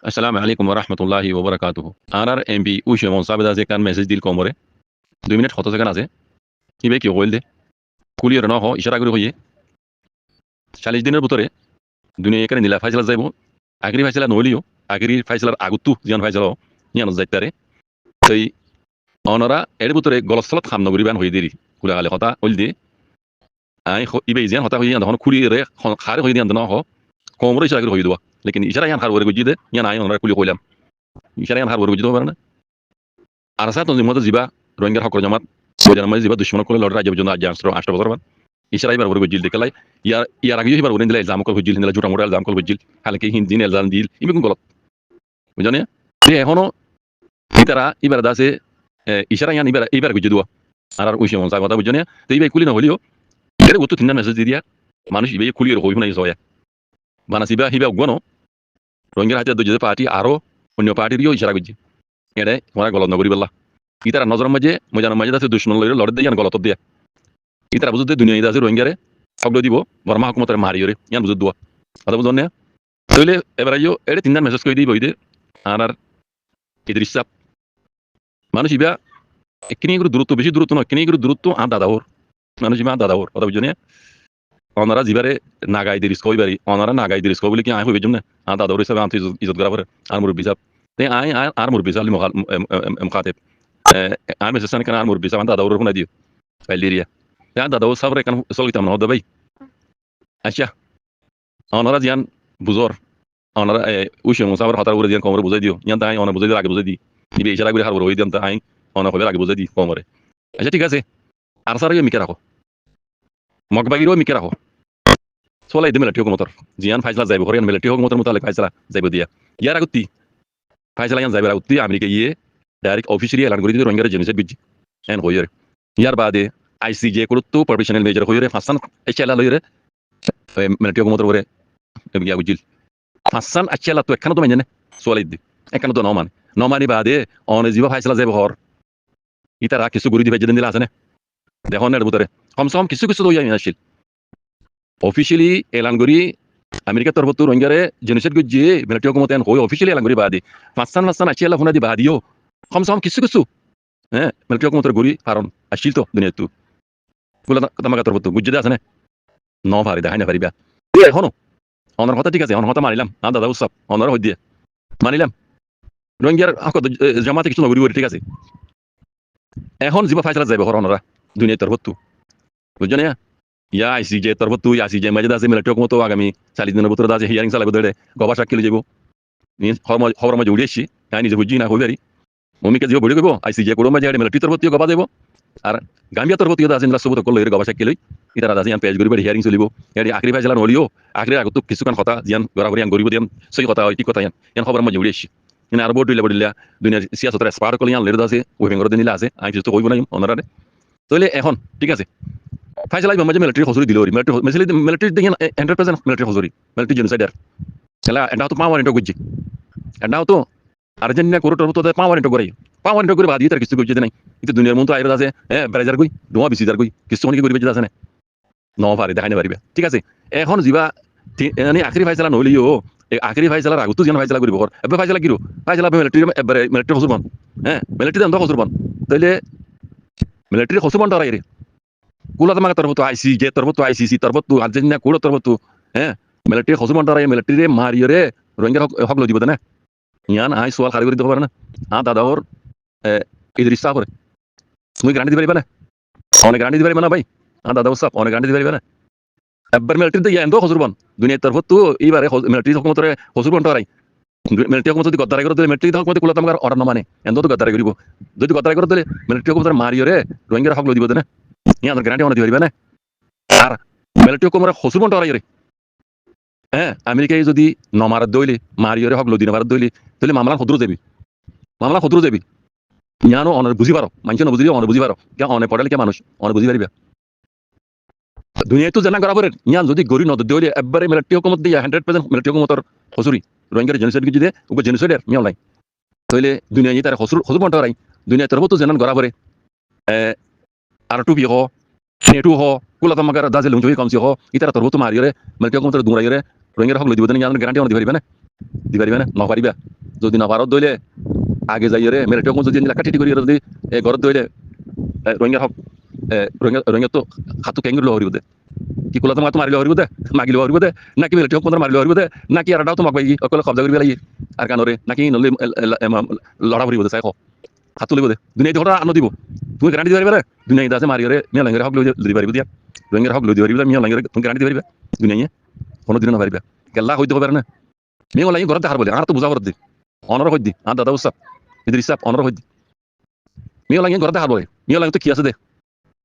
Assalamu alaikum warahmatullahi wabarakatuh. Anar MP ushe mon sabeda ze kan message dil komore. 2 minute hoto se kan আছে কিবে কি কইলদে কুলিয়ের ন হ ইশারা করে কইয়ে 40 দিনের ভিতরে দুনিয়া এখানে নিলা ফাইসলা যাইবো আগরি ফাইসলা নলিও আগরি ফাইসলার আগুতু জিয়ান ফাইসলা ইয়ান যাইতারে তাই অনরা এর ভিতরে গলসলত খাম নগরি বান হই দেরি কুলা গালে কথা কইলদে আই ইবে জিয়ান হতা হই তখন কুলিয়ের খারে হই দিয়ান ন হ কোমরে ইশারা করে হই দোয়া লেকিন ইশারা ইয়ান খার করে গজিদে ইয়ান আই অনরা কুলি কইলাম ইশারা ইয়ান খার করে গজিদো পারে না আর সা তো মতো জিবা রোহিঙ্গার হক জমাত বজার মাঝে জিবা দুশ্মন করে লড় রাজ্য জন্য আজ 8 বছর বাদ ইশারা এবার করে গজিল দেখালাই ইয়ার আগে এবার করে দিলা ইলজাম করে গজিল দিলা জুটা মোড়া ইলজাম করে গজিল হালকে হিন্দিন ইলজাম দিল ইমিকুন গলত বুঝানে তে এখনো ইতারা এবার দাসে ইশারা ইয়ান এবার গজি দোয়া আর ওই সময় কথা বুঝানে তো ইবে কুলি না হলিও এর গতো তিনটা মেসেজ দিয়া মানুষ ইবে কুলির হই নাই জয়া বানাসিবা হিবা গনো রোহিঙ্গার হাতে দুজে পার্টি আরো অন্য পার্টিরও ইশারা গজি এড়ে ওরা গলত নগরী বললা ইতারা নজর মাঝে মজার মাঝে দাসে দুশ্মন লইরে লড়ে দিয়ে গলত দিয়া ইতারা বুঝতে দুনিয়া দাসে রোহিঙ্গারে শব্দ দিব বর্মা হুকুমতের মারিয়রে ইয়ান বুঝত দোয়া কথা বুঝুন না তাহলে এবার আইও এড়ে তিনটা মেসেজ করে দিই বইতে আর ইদ্রিস সাহেব মানুষ ইবা একনি করে দূরত্ব বেশি দূরত্ব নয় একনি করে দূরত্ব আর দাদাওর মানুষ ইবা দাদাওর কথা বুঝুন অনারা জিবারে নাগাই দিরিস কইবারি অনারা নাগাই দিরিস কই বলে কি আই হইবে জন্য আর দাদাওর হিসাবে আনতে ইজ্জত করা পারে আর মুরব্বি সাহেব তে আই আর মুরব্বি সাহেব মুখাতেব আমি মেসেজ kan আর মুরব্বি সাহেব দাদাওর কোনা দিও ফাইলিরিয়া ya দাদাও সাবরে kan সলিতাম না হদবাই আচ্ছা অনারা জিয়ান বুজর অনারা উশে মুসাবর হতার উপরে জিয়ান কমরে বুঝাই দিও ইয়ান তাই অনা বুঝাই আগে বুঝাই দি ইবে ইশারা করে হারবো হই দিন তাই অনা কইবে আগে বুঝাই দি কমরে আচ্ছা ঠিক আছে আর সারিও মিকে রাখো মগবাগিরও মিকে রাখো চলাই দে মিলিটারি হুকুমতর জিয়ান ফাইসলা যাইব হরিয়ান মিলিটারি হুকুমতর মোতালেক ফাইসলা যাইব দিয়া ইয়ার আগুতি ফাইসলা ইয়ান যাইব আগুতি আমেরিকা ইয়ে ডাইরেক্ট অফিসিয়ালি এলান করে দিতে রোহিঙ্গার জেনোসাইড বিজি এন হইরে ইয়ার বাদে আইসিজে করতো প্রফেশনাল মেজর হইরে ফাসান এচেলা লইরে মিলিটারি হুকুমতর করে গিয়া বুঝিল ফাসান এচেলা তো একখানে তো মানে চলাই দি একখানে তো নমানি বাদে অনে জিবা ফাইসলা যাইব হর ইতারা কিছু গুরি দিবে যেদিন দিলা আছে না দেখুন এর ভিতরে কমসে কম কিছু কিছু তো ইয়াই আসিল অফিসিয়ালি এলান করি আমেরিকা তরফত রোহিঙ্গারে জেনোসাইড গজি মিলিটারি হুকুমত এন হই অফিসিয়ালি এলান করি বাদি ফাসান আচিয়ালা ফোনা দি বাদিও কমসে কম কিছু কিছু হ্যাঁ মিলিটারি হুকুমতের গরি কারণ আসিল তো দুনিয়া তু কুলা তামাকা তরফত গুজি আছে না ন পারি দেখাই না পারিবা এখনো অনার কথা ঠিক আছে অনার কথা মানিলাম না দাদা উৎসব অনার হই দিয়ে মানিলাম রোহিঙ্গার জামাতে কিছু নগরী ঠিক আছে এখন জিবা ফাইসলা যাইব হর অনারা দুনিয়া তরফত বুঝছো না ইয়া আইসিজে তরফত আইসিজে মাঝে আছে মিলিটারি হুকুমত আগামী 40 দিনের ভিতরে আছে হিয়ারিং চালাব দেড়ে গবা সাক্ষী যাব খবর মাঝে উড়ে আসছি তাই নিজে বুঝি না হইবারি মমিকে যে বড়ি কইব আইসিজে করো মাঝে মিলিটারি তরফত গবা দেব আর গাম্বিয়া তরফত আছে না সবুত কল গবা সাক্ষী লই ইতারা আছে ইয়ান পেজ করিব হিয়ারিং চলিব এডি আখরি ফাইসলা নলিও আখরি আগত কিছুকান কথা জিয়ান গড়াগড়ি ইয়ান গরিব দিয়ান সই কথা হয় ঠিক কথা ইয়ান খবর মাঝে উড়ে আসছি ইনা আর বড়িলা দুনিয়ার সিয়াসতের এক্সপার্ট কল ইয়ান লের আছে ওই বেঙ্গর দিনিলা আছে আই কিছু তো কইব না অনারারে তাহলে এখন ঠিক আছে ফাইসলা মাঝে মিলিটারি হজুরি দিল মিলিটারি দেখেন 100% মিলিটারি হজুরি মিলিটারি জেনোসাইডার সেলা এটা তো পাওয়ার ইন্টো গুজি এটাও তো আর্জেন্টিনা কোরটোর তো পাওয়ার ইন্টো করে বাদি তার কিছু গুজি নাই কিন্তু দুনিয়ার মন তো আইরা আছে ব্রাজার কই দোয়া বিসিদার কই কিছু অনেক করিবে আছে না ন পারে দেখাই না পারিবে ঠিক আছে এখন জিবা মানে আখরি ফাইসলা নলিও আখরি ফাইসলার আগতো যেন ফাইসলা করিব কর এবে ফাইসলা কিরো ফাইসলা মিলিটারি হজুর বান মিলিটারি দেন হজুর বান তাইলে মিলিটারি হজুর বান তারাই রে কুলা তামাকা তরফত আইসিজে তরফত আইসিসি তরফত আর্জেন্টিনা কোড়ো তরফত মিলিটারি হসুমান তারা মিলিটারি মারিয়রে রোহিঙ্গার হক লই দিব না ইয়ান আই সোয়াল খারি করে দিতে পারে না দাদাওর ইদ্রিস সাহেব তুমি গ্যারান্টি দিতে পারিবা না অনেক গ্যারান্টি দিতে পারিবা না ভাই দাদা সাহেব অনেক গ্যারান্টি দিতে পারিবা না একবার মিলিটারি তো ইয়ান তো হসুরবান দুনিয়ার তরফত তো এইবারে মিলিটারি হুকুমতরে হসুরবান তারাই মিলিটারি হুকুমত যদি গদ্দারি করে দিলে মিলিটারি হুকুমত কুলা তামাকার অর্ডার না মানে এত তো গদ্দারি করিব যদি গদ্দারি করে দিলে মিলিটারি হুকুমত মারিয়রে রোহিঙ্গার হক লই দিব না ইয়ান গ্যারান্টি অনেক দিতে পারিবা না আর মিলিটারি হুকুমত হসুরবান তারাই রে আমেরিকায় যদি নমার দইলে মারিয়রে হক লদি নমার দইলে তাহলে মামলা খদ্র যাবি ইয়ানো অনেক বুঝি পারো মানুষ বুঝিও অনেক বুঝি পারো কে অনেক পড়ালে কে মানুষ অনেক বুঝি পারিবা দুনিয়ায় তো জানা করা পরে ইয়ান যদি গরি নদ দইলে একবারে মিলিটারি হুকুমত দিয়া 100% মিলিটারি হুকুমতর হসুরি রোহিঙ্গার জেনোসাইড কিছু দে উপ জেনোসাইডের মিয়াও নাই তাহলে দুনিয়ায় তার হসুর বন্টা রাই দুনিয়ায় তরফ তো জানান করা পরে আর টুপি হ নেটু হ কুলা তামাকার দাজে লুঞ্জুই কমসি হ ইতারা তরফ তো মারিয়রে মিলিটারি হুকুমতর দুরাইরে রোহিঙ্গার হক লই দিব না ইয়ান গ্যারান্টি অনেক দিতে পারিবা না দি পারিবে না নপারিবা যদি নপারত দইলে আগে যাই রে মেলেটিও যদি এলাকা টিটি করি যদি ঘরত দইলে রোহিঙ্গা হক রোহিঙ্গা তো হাতু কেঙ্গুর লহরিব দে কি কোলা তোমার তো মারিলে হরিব দে মাগিলে হরিব দে নাকি মিলিটারি হক মারিলে হরিব দে নাকি আরটাও তোমাক বাইগি অকলে কবজা করিবে লাগি আর কানরে নাকি নলে লড়া হরিব দে চাই হাতু লিব দে দুনিয়া ঘটা আনো দিব তুমি গ্যারান্টি দিতে পারবে দুনিয়া আছে মারিরে মিয়া লাঙ্গের হক লই পারিব দিয়া রোহিঙ্গার হক লই পারিব মিয়া লাঙ্গের তুমি গ্যারান্টি দিতে পারবে দুনিয়া কোনো দিন না পারিবে কেল্লা হইতে হবে না মিয়া লাগি ঘরতে হার বলে আর তো বুঝা করতে অনর হইদি আর দাদা উসাব ইদ্রিস সাহেব অনর হইদি মিয়া লাগি ঘরতে হার বলে মিয়া লাগি তো কি আছে দে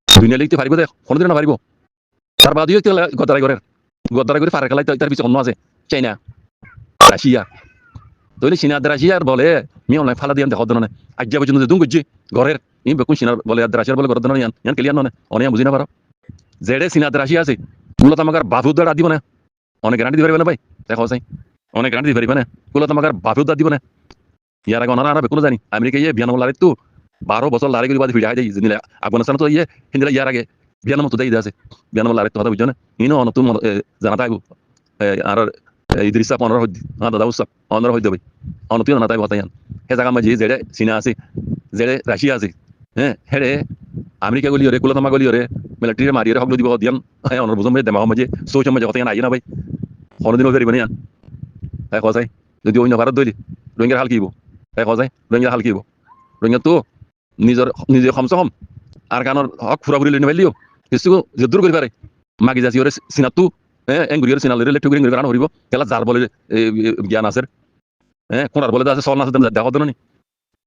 দুনিয়া লিখতে পারিব দে কোনো দিন না পারিব তার বাদিও গদ্দারাই করে ফারে খেলাই তার পিছনে অন্য আছে চাইনা রাশিয়া তৈলে চীনা রাশিয়ার বলে মি অনলাইন ফালা দিয়ে দেখা ধরনের আজ্ঞা পর্যন্ত দুম করছি ঘরের ই বেকুন চীনার বলে রাশিয়ার বলে ঘর ধরনের ইয়ান ক্লিয়ার নয় অনেক বুঝি না পারো যেড়ে চীনা রাশিয়া আছে মূলত আমাকে বাফুদার দিব না অনেক গ্যারান্টি দিতে পারবে না ভাই দেখো চাই অনেক গ্যারান্টি দিতে পারবে না মূলত আমাকে বাফুদার দিব না ইয়ার আগে অনারা বেকুন জানি আমেরিকা ইয়ে বিয়ান লারে তো 12 বছর লারে বাদ ভিড়াই দেয় জিনিস আফগানিস্তান তো ইয়ে হিন্দিলা ইয়ার আগে বিয়ান মতো দেয় আছে বিয়ান লারে তো কথা বুঝছো না ইনো নতুন জানা থাকবো আর ইদ্রিস সাহেব অনর হইদি দাদা উসাব অনর হইতে ভাই অনতুই না তাই বতায়ান হে জায়গা মাঝে যেড়ে চীনা আছে যেড়ে রাশিয়া আছে হ্যাঁ হেড়ে আমেরিকা গলি রে কুলতমা গলি রে মিলিটারি মারিয়ে হক দিব দিয়ান হ্যাঁ অনর বুঝম দেমাও মাঝে সোচ মাঝে হতায়ান আই না ভাই কোনদিনও ফেরিব না তাই কজাই যদি অন্য ভারত দইলি রোহিঙ্গার হাল কিব তাই কজাই রোহিঙ্গার হাল কিব রোহিঙ্গা তো নিজে কমসে কম আর কারণ হক ফুরাফুরি লই নেবাইলিও কিছু যে দূর করি পারে মাগি যাচ্ছি ওরে সিনাতু হ্যাঁ এঙ্গুরিয়ার সিনালে লেটু করি গান হরিব কেলা যার বলে জ্ঞান আছে হ্যাঁ কোনার বলে আছে সল না আছে দেখা দরনি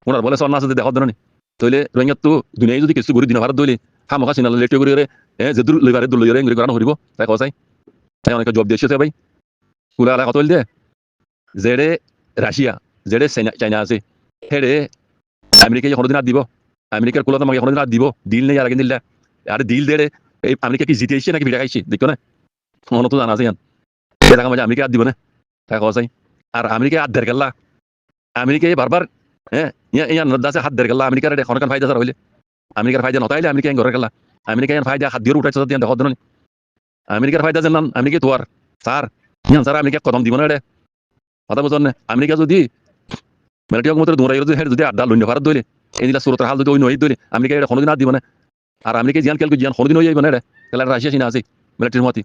কোনার বলে সল না আছে দেখা দরনি তইলে রোহিঙ্গা তো দুনিয়ায় যদি কিছু ঘুরি দিন ভারত দইলে হামকা সিনালে লেটু করি হ্যাঁ যে দূর লইবারে দূর লইরে এঙ্গুরি গান হরিব তাই কসাই তাই অনেক জব দিয়েছে ভাই কুলা আলা কত দে যেড়ে রাশিয়া যেড়ে চাইনা আছে হেড়ে আমেরিকা কোনোদিন আর দিব আমেরিকার কুলা তোমাকে কোনোদিন আর দিব ডিল নেই আর আগে দিল্লা আর ডিল দেড়ে এই আমেরিকা কি জিতে এসছে নাকি ভিড়া খাইছি দেখো না মনে তো জানা আছে ইয়ান সে টাকা মাঝে আমেরিকা আর দিব না তাই কসাই আর আমেরিকা হাত দের গেল্লা আমেরিকা বারবার হ্যাঁ ইয়ান দাসে হাত দের গেল্লা আমেরিকার এখন ফায়দা স্যার হইলে আমেরিকার ফায়দা নতাইলে আমেরিকা ঘরে গেলা আমেরিকা ইয়ান ফায়দা হাত দিয়ে উঠাইছে দিয়ে দেখো ধরুন আমেরিকার ফায়দা জানান আমেরিকা তো আর স্যার ইয়ান স্যার আমেরিকা কদম দিব না রে কথা বুঝুন না আমেরিকা যদি মিলিটারি মতো দৌড়াই যদি আড্ডা লইন ভারত দইলে এই দিলা সুরতের হাল যদি ওই নই দইলে আমেরিকা এটা কোনোদিন আর দিব না আর আমেরিকা জিয়ান কেলকে জিয়ান কোনোদিন হয়ে যাবে না রে তাহলে রাশিয়া চীনা আছে মিলিটারির মতি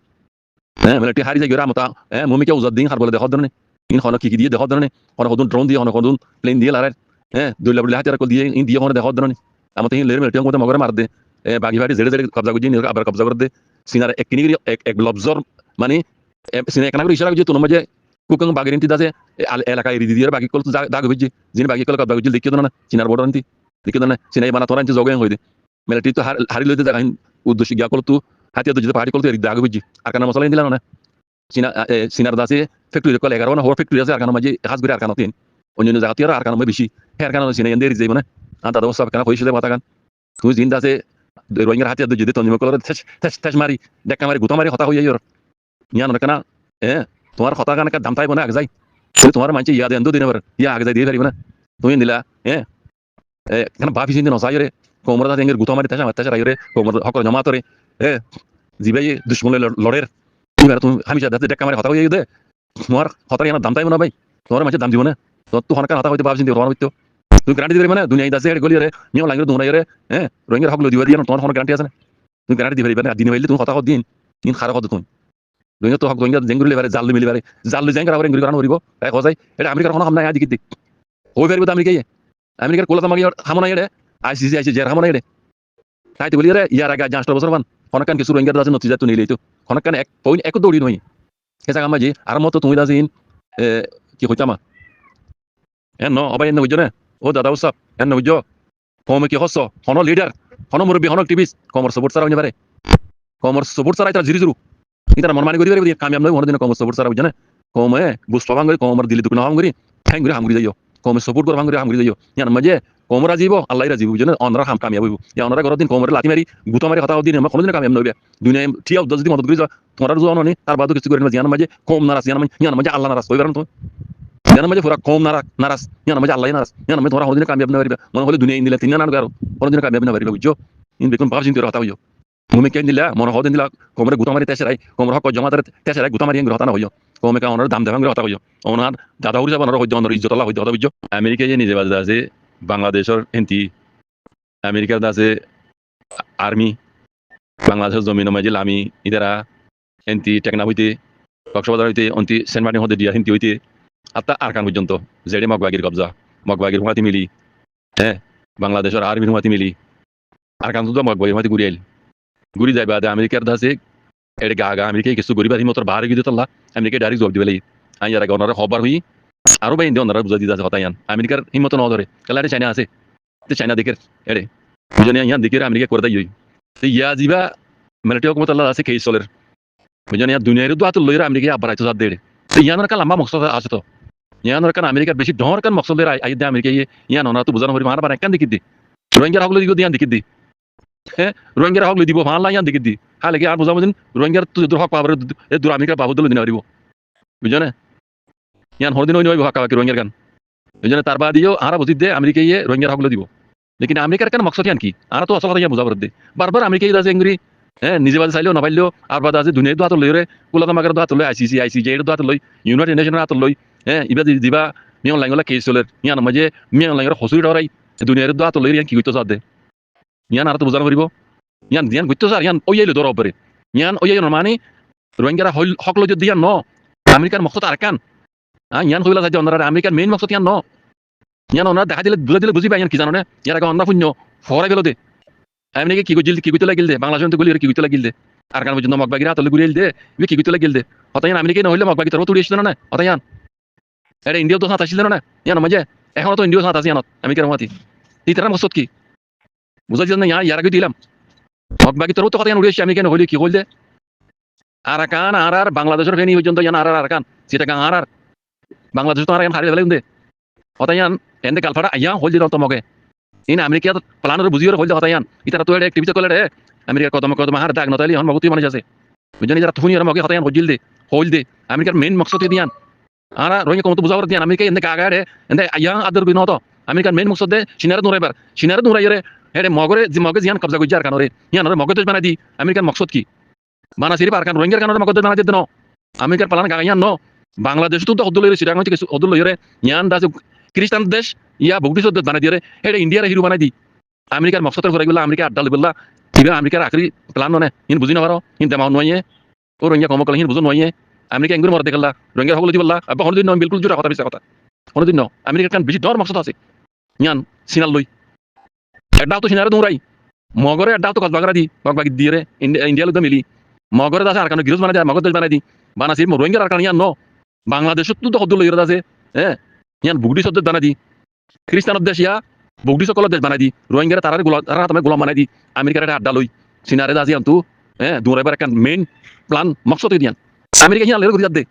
হ্যাঁ মিলিটারি হারি যায় গেরা মতা হ্যাঁ মমিকে উজাদ দিন হার বলে দেখো ধরনে ইন হন কি দিয়ে দেখো ধরনে হন কদুন ড্রোন দিয়ে হন কদুন প্লেন দিয়ে লারে হ্যাঁ দইলা বলে হাতিয়ার কল দিয়ে ইন দিয়ে হন দেখো ধরনে আমাতে ইন লের মিলিটারি মতো মগরে মার দে বাকি বাড়ি জেড়ে জেড়ে কবজা করজি আবার কবজা করে দে সিনার এক কিনি এক লবজর মানে সিনা এক না করে ইশারা করছে তোর মাঝে কুকং বাগেরিন্তি দাসে এলাকায় রিদি দিয়ে বাকি কল তো দাগ হইছে যিনি বাকি কল কবজা করজি দেখিও না চিনার বড় আনতি দেখিও না সিনাই বানা তোরা আনতি জগে হইদে মিলিটারি তো হারি লইতে দেখা উদ্দেশ্য গিয়া কল তো হাতিয়া তো যদি পাহাড়ি কল তো দাগ হইছে আর কানা মশলা দিলা না চীনা চীনার দাসে ফ্যাক্টরি কল 11 না হর ফ্যাক্টরি আছে আর কানা মাঝে হাজ করে আর কানা তিন অন্য জায়গাতে আর কানা বেশি হ্যাঁ আর কানা চিনা এন্দের যাইব না আর দাদা সব কানা কইছে কথা কান তুই জিন দাসে রোহিঙ্গার হাতিয়া তো যদি তঞ্জিম কল ঠেস মারি দেখা মারি গুতা মারি কথা হই যাইর ইয়ান কানা তোমার কথা কানে দাম তাইব না আগে যাই তোমার মানছে ইয়া দেন দিন ইয়া আগে যাই দিয়ে পারিব না তুমি দিলা কেন বাপি চিন্তা নসাই রে কোমর দাস এঙ্গের গুতা মারি তেসা রাইরে কোমর হকর জমা তরে জিবাই দুশ্মন লড়ের তুমি হামিশা দাসে দেখা মারি কথা হই দে তোমার কথা ইয়ান দাম তাইব না ভাই তোমার মানছে দাম দিব না তো হনকার কথা হইতে বাপ চিন্তা তোমার হইতো তুমি গ্যারান্টি দিবে না দুনিয়ায় দাসে গলি রে নিও লাগে দুনাই রে রোহিঙ্গার হক লই দিবা দিয়া তোমার হন গ্যারান্টি আছে না তুমি গ্যারান্টি দিবে না দিন হইলে তুমি কথা দিন দিন খারাপ কথা তুমি রোহিঙ্গা তো হক রোহিঙ্গা জেঙ্গুরি বারে জাল মিলি বারে জাল জেঙ্গার আবার এঙ্গুরি কারণ হরিব তাই কজাই এটা আমেরিকার কোনো হাম নাই আদিকে দিক হই পারিব তো আমেরিকার কোলা তোমাকে হামনা এড়ে আইসিসি জের হামনা এড়ে তাই তো বলি রে ইয়ার আগে 5 বছর বান খনকান কিছু রোহিঙ্গার দাসে নতি যাতো নিলেই তো খনকান এক পয়েন্ট এক দৌড়ি নই হে জায়গা মাঝে আর মতো তুমি দাসিন কি কইতামা ন অবাই এনে বুঝছো না ও দাদা উসাব এনে বুঝছো কমে কি হস হন লিডার হন মুরব্বী হন অ্যাক্টিভিস্ট কমর সাপোর্ট ছাড়া হইতে পারে কমর সাপোর্ট ছাড়া এটা জিরি জুরু এটা মন মানি করি পারে কামিয়াব নয় মনে কমর সাপোর্ট ছাড়া বুঝছো না কমে বুঝতে ভাঙ কমর দিলি দুকুনা ভাঙ করি ঠ্যাং করে হামগুড়ি যাইও কমে সাপোর্ট করে ভাঙ করে হামগুড়ি যাইও ইয়ান মাঝে কমরা জীব আল্লাহ রাজিব বুঝছো না অনরা হাম কামিয়াব হইব ইয়া অনরা গরদিন কমরে লাতি মারি গুতা মারি কথা দিন আমরা কোনদিন কামিয়াব নইবে দুনিয়া ঠিয়া যদি মদত করি তোমার জোয়ান নি তার বাদও কিছু করে ইয়ান মাঝে কম নারাজ ইয়ান মাঝে আল্লাহ নারাজ হইবার তো ইয়ান মাঝে পুরা কম নারাজ ইয়ান মাঝে আল্লাহ নারাজ ইয়ান মাঝে তোমরা কোনদিন কামিয়াব না পারিবে মনে হলে দুনিয়া ইন্দিলা তিন না গারো কোনদিন কামিয়াব না পারিবে বুঝছো ইন বেকুন ভাব চিন্তা কথা হইও মুমি কেন দিলা মনে হদিন দিলা কমরে গুতা মারি তেসরাই কমর হক জমা ধরে তেসরাই গুতা মারি হতা না হইও কমে কা ওনার দাম দেখাঙ্গে কথা কইও ওনার দাদা উড়ি যাব ওনার হইতে ওনার ইজ্জত আল্লাহ হইতে কথা বুঝছো আমেরিকা যে নিজে বাজে আছে বাংলাদেশের হেন্তি আমেরিকার আছে আর্মি বাংলাদেশের জমিন মাঝে লামি ইদারা হেন্তি টেকনা হইতে কক্সবাজার হইতে অন্তি সেন্ট মার্টিন হতে দিয়া হেন্তি হইতে আত্মা আরকান পর্যন্ত জেডে মগবাগির কবজা মগবাগির হুমাতি মিলি হ্যাঁ বাংলাদেশের আর্মির হুমাতি মিলি আরকান তো মগবাগির হুমাতি ঘুরি আইল ঘুরি যাইবা আমেরিকার দাসে এটা গা গা আমেরিকায় কিছু গরিবার হিমতর বাহারে গিয়ে তোলা আমেরিকায় ডাইরেক্ট জব দিবে আই আর আগে ওনারা খবর হই আরো বাইন দিয়ে ওনারা বুঝা দিতে আছে হতাই আমেরিকার হিমত ন ধরে কালা চাইনা আছে তো চাইনা দেখে এরে বুঝে ইয়া দেখে আমেরিকা করে দেয় তো ইয়া যাবা মিলিটারি হকুমত আল্লাহ আছে কেস চলের বুঝে ইয়া দুনিয়ার দু হাত লইরা আমেরিকা আবার আইতো দে তো ইয়ানোর কাল লম্বা মকসদ আছে তো ইয়ানোর কান আমেরিকার বেশি ডর কান মকসদের আই দে আমেরিকা ইয়া ওনারা তো বুঝানো হরি মারা বার একখান দেখি দি রোহিঙ্গার হকলে দিও দিয়ান দেখি দি হ্যাঁ রোহিঙ্গার হকলে দিব ভালো ইয়ান দেখি দি হালে কি আর বুঝাবুঝিন রোহিঙ্গার তো দূর হক পাবার দূর আমেরিকার পাবো দিল দিন পারিব বুঝছো না ইয়ান হরদিন ওই নয় হকা বাকি রোহিঙ্গার গান বুঝছো তার বাদিও আরা বুঝি দে আমেরিকা ইয়ে রোহিঙ্গার হকলে দিব লেকিন আমেরিকার কেন মকসদ ইয়ান কি আর তো আসল কথা ইয়া বুঝাবার দে বারবার আমেরিকা ইয়ে আছে এঙ্গুরি হ্যাঁ নিজে বাদে চাইলেও না পাইলেও আর বাদ আছে দুনিয়ার দু হাত লই রে কুলাকামাকের দু হাত লই আইসিসি এর দু হাত লই ইউনাইটেড নেশনের হাত লই হ্যাঁ ইবা দিবা মিয়ন লাইনলা কেস চলের ইয়ান মাঝে মিয়ন লাইনের হসুরি ডরাই দুনিয়ার দু হাত লই ইয়ান কি কইতো সাথে ইয়ান আর তো বুঝানো পারিব ইয়ান দিয়ান কইতো স্যার ইয়ান ওইয়াইলে ধরা পারে ইয়ান ওইয়াই মানে রোহিঙ্গারা হক লই যদি ইয়ান ন আমেরিকার মকসদ আর কান ইয়ান কইলা যাই ওনারা আমেরিকার মেইন মকসদ ইয়ান ন ইয়ান ওনারা দেখা দিলে বুঝা দিলে বুঝি পাই ইয়ান কি জানো না ইয়ার আগে অন্য শূন্য ফরাই গেল দে আমেরিকা কি কইতে লাগিল দে বাংলাদেশ তো গুলি কি কইতে লাগিল দে আর কারণ পর্যন্ত মগবাগির হাতলে ঘুরিয়ে দে ইয়ে কি কইতে লাগিল দে হতায়ান আমেরিকাই নহলে মগবাগি তোর তুড়ি এসেছিল না হতায়ান এটা ইন্ডিয়াও তো সাথ আসছিল না ইয়ান মাঝে এখনো তো ইন্ডিয়াও সাথ আছে ইয়ানত আমেরিকার মাতি এই তার মকসদ কি বুঝাইছিল না ইয়ার আগে দিলাম মগবাগি তোর তো হতায়ান উড়ে এসে আমেরিকা নহলে কি কইল দে আর কান আর বাংলাদেশের ফেনি পর্যন্ত ইয়ান আর কান সেটা কান আর বাংলাদেশ তো আর হারিয়ে ফেলে দে হতায়ান এন্ডে কালফাড়া আইয়া হল দিল তো মগে ইন আমেরিকা প্লানের বুঝিয়ে হল দে হতায়ান ইতারা তো একটা টিভিতে কলে রে আমেরিকার কদম কদম হার দাগ নতালি হন মগতি মানুষ আছে বুঝনি যারা থুনি আর মগে হতায়ান হজিল দে হল দে আমেরিকার মেইন মকসদ দিয়ান আর রোহিঙ্গা কম তো বুঝাবার দিয়ান আমেরিকা এন্ডে কাগাড়ে এন্ডে আইয়া আদর বিন হতো আমেরিকার মেইন মকসদ দে সিনারে দৌড়াইবার সিনারে দৌড়াই রে হেডে মগরে জিয়ান কবজা কইছে আর কানরে ইয়ান মগে তো বানাই দি আমেরিকার মকসদ কি বানা সিরি পার কান রোহিঙ্গার কানরে মগে তো বানাই দিতে ন আমেরিকার পালান গাগাইয়ান ন বাংলাদেশ তো হদুল লইরে সিরাং থেকে হদুল লইরে ইয়ান দাস খ্রিস্টান দেশ ইয়া ভুগটি সদ্য বানাই দিয়ে হেডে ইন্ডিয়ার হিরো বানাই দি আমেরিকার মকসদের ঘরে গেলে আমেরিকা আড্ডা লইবলা কিবা আমেরিকার আখরি প্লান ননে ইন বুঝি না পারো ইন দেমাও নয় ও রোহিঙ্গা কম কলে ইন বুঝো নয় আমেরিকা এঙ্গুর মর দেখলা রোহিঙ্গা হবল দিবলা আবার হলদিন নয় বিলকুল জোড়া কথা বিছা কথা হলদিন ন আমেরিকার কান বেশি ডর মকসদ আছে ইয়ান সিনাল লই আড্ডা তো সিনারে দৌড়াই মগরে আড্ডা তো কসবাগরা দি কসবাগি দিয়ে রে ইন্ডিয়া লুদা মিলি মগরে দাসে আর কান গিরজ বানাই দেয় মগর দেশ বানাই দি বানাসি রোহিঙ্গার আর কান ইয়ান ন বাংলাদেশ তো হদুল লইরা আছে হ্যাঁ ইয়ান ভুগটি সদ্য বানাই দি খ্রিস্টানের দেশ ইয়া বগডি সকল দেশ বানাই দি রোহিঙ্গারা তারা তুমি গোলাম বানাই দি আমেরিকার একটা আড্ডা লই সিনারে দাসি আনতু হ্যাঁ দৌড়াইবার একটা মেইন প্লান মকসদ দিয়ান আমেরিকা হিয়া লের ঘুরি দে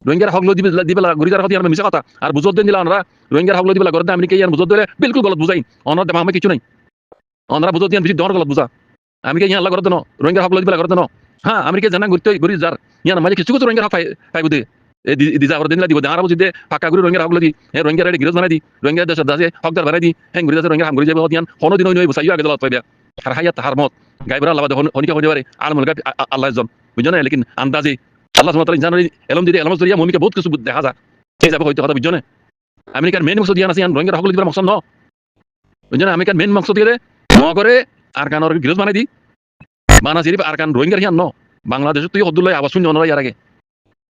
রোহিঙ্গার হক লই দিবেলা ঘুরি যার কথা মিছা কথা আর বুঝত দিন দিলা ওনারা রোহিঙ্গার হক লই দিবেলা করে আমেরিকা ইয়ান বুঝত দিলে বিলকুল গলত বুঝাই অনর দেমা আমি কিছু নাই ওনারা বুঝত দিয়ান বেশি ডর গলত বুঝা আমেরিকা হিয়া আল্লাহ করে দেন রোহিঙ্গার হক লই দিবেলা করে দেন হ্যাঁ আমেরিকা জানা ঘুরি যার ইয়ান মাঝে কিছু কিছু রোহিঙ্গার হক পাইব দে দিজা আর দিন দিব আর বুঝি দে ফাঁকা ঘুরি রোহিঙ্গার হক লই দি রোহিঙ্গার রেডি গিরজ বানাই দি রোহিঙ্গার দেশের দাসে হকদার বানাই দি হ্যাঁ ঘুরি যাচ্ছে রোহিঙ্গার হাম ঘুরি যাবে দিয়ান কোনো দিন নই বুঝাইও আগে দলত পাইবা আর হাইয়া তাহার মত গাইবরা আল্লাহ হনিকা হইতে পারে আলমুল গাইব আল্লাহ জন বুঝছো না লেকিন আন্দাজে আল্লাহ সুবহানাহু ওয়া তাআলা জানারি এলম দিলে এলম জরিয়া মুমিনকে বহুত কিছু দেখা যায় এই যাবে হইতে কথা বুঝছো না আমেরিকার মেইন মকসদ ইয়ান আছে ইয়ান রোহিঙ্গার হক লই দিবার মকসদ ন বুঝছো না আমেরিকার মেইন মকসদ দিয়ে মগরে আর কানর গিরজ বানাই দি বানা সিরিফ আর কান রোহিঙ্গার হিয়ান ন বাংলাদেশ তুই হদুল্লাহ আবাস শুনি অনরা ইয়ার আগে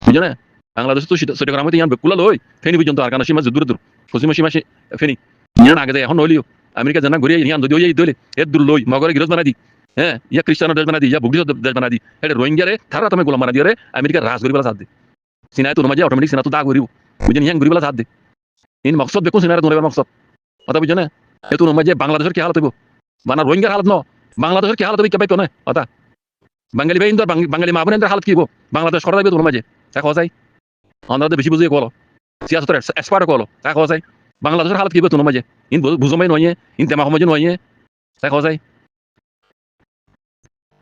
বুঝছো না বাংলাদেশ তো সেটা গ্রামে ইয়ান বেকুলা লই ফেনি পর্যন্ত আর কান সীমা দূরে দূর পশ্চিমা সীমা ফেনি ইয়ান আগে যায় এখন হইলিও আমেরিকা জানা ঘুরিয়ে ইয়ান যদি ওই দইলে এর দূর লই মগরে গিরজ বানাই দি হ্যাঁ ইয়া খ্রিস্টানের দেশ বানাই দি ইয়া ভুগটি দেশ বানাই দি এটা রোহিঙ্গারে থারা তুমি গোলাম বানাই দিয়ে আমেরিকার রাজ করিবেলা সাথ দে সিনাই তো নমাজে অটোমেটিক সিনা তো দা করিব বুঝেন ইয়ান করিবেলা সাথ দে ইন মকসদ দেখুন সিনারে ধরবার মকসদ কথা বুঝছো না এতো নমাজে বাংলাদেশের কি হালত হইব বানা রোহিঙ্গার হালত ন বাংলাদেশের কি হালত হইব কেবাই কোনে কথা বাঙালি ভাই ইন্দর বাঙালি মা বোনের হালত কি হইব বাংলাদেশ সরা যাবে তোর মাঝে তা কথা চাই অন্ধ্রতে বেশি বুঝিয়ে কলো সিয়াসতের এক্সপার্ট কলো তা কথা চাই বাংলাদেশের হালত কি হইব তোর মাঝে ইন বুঝমাই নয় ইন তেমা সমাজে নয় তা কথা চাই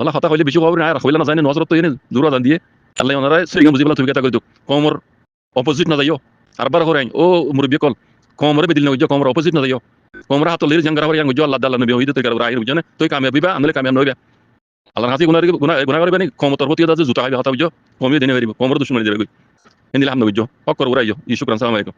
ওলা কথা কইলে বেশি খবর না হইলা না জানি নজরত তো এনে দূরা জান দিয়ে আল্লাহ ওনারা সেই বুঝিবলা তুমি কথা কইতো কমর অপোজিট না যাইও আরবার করে ও মুরব্বি কল কমরে বেদিল না কমর অপোজিট না যাইও কমরা হাত লির জঙ্গরা ইয়াং জো আল্লাহ তাআলা নবী হইতে তো করা আইর বুঝনে তুই কামিয়াব বিবা আমলে কামিয়াব নইবা আল্লাহর হাতে গুনাহ করবে নি কম তরবতি দাজে জুতা খাইবে হাতা বুঝো কমিয়ে দেনে পারিব কমর দুশমনি দেবে হিন্দি লাম নবুজো হক কর উড়াইজো ই শুকরান সালাম আলাইকুম